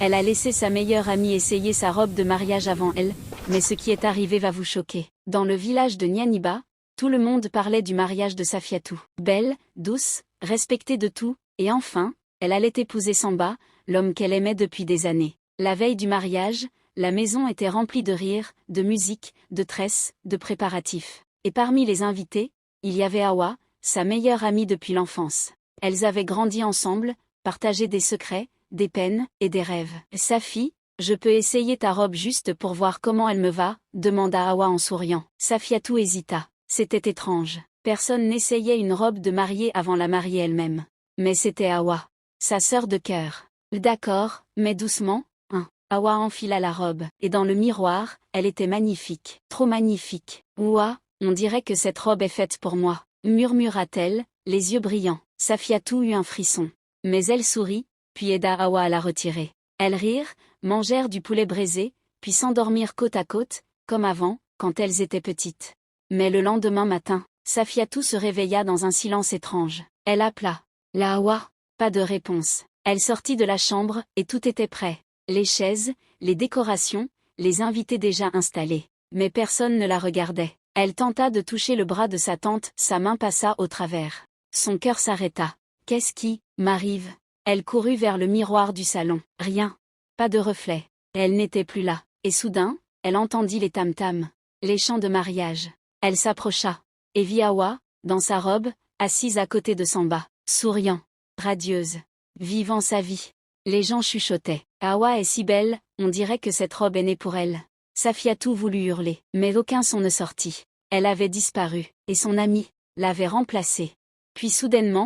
Elle a laissé sa meilleure amie essayer sa robe de mariage avant elle, mais ce qui est arrivé va vous choquer. Dans le village de Nianiba, tout le monde parlait du mariage de Safiatou. Belle, douce, respectée de tout, et enfin, elle allait épouser Samba, l'homme qu'elle aimait depuis des années. La veille du mariage, la maison était remplie de rires, de musique, de tresses, de préparatifs. Et parmi les invités, il y avait Awa, sa meilleure amie depuis l'enfance. Elles avaient grandi ensemble, partagé des secrets, des peines et des rêves. « Safi, je peux essayer ta robe juste pour voir comment elle me va ?» demanda Awa en souriant. Safiatou hésita. C'était étrange. Personne n'essayait une robe de mariée avant la mariée elle-même. Mais c'était Awa, sa sœur de cœur. « D'accord, mais doucement, hein. » Awa enfila la robe, et dans le miroir, elle était magnifique. Trop magnifique. « Ouah, on dirait que cette robe est faite pour moi, » murmura-t-elle, les yeux brillants. Safiatou eut un frisson. Mais elle sourit, puis aida Awa à la retirer. Elles rirent, mangèrent du poulet braisé, puis s'endormirent côte à côte, comme avant, quand elles étaient petites. Mais le lendemain matin, Safiatou se réveilla dans un silence étrange. Elle appela. « La Awa ?» Pas de réponse. Elle sortit de la chambre, et tout était prêt. Les chaises, les décorations, les invités déjà installés. Mais personne ne la regardait. Elle tenta de toucher le bras de sa tante, sa main passa au travers. Son cœur s'arrêta. « Qu'est-ce qui m'arrive ?» Elle courut vers le miroir du salon. Rien. Pas de reflet. Elle n'était plus là. Et soudain, elle entendit les tam-tams. Les chants de mariage. Elle s'approcha. Et vit Awa, dans sa robe, assise à côté de Samba, souriant, radieuse, vivant sa vie. Les gens chuchotaient. Awa est si belle, on dirait que cette robe est née pour elle. Safiatou voulut hurler, mais aucun son ne sortit. Elle avait disparu, et son amie l'avait remplacée. Puis soudainement,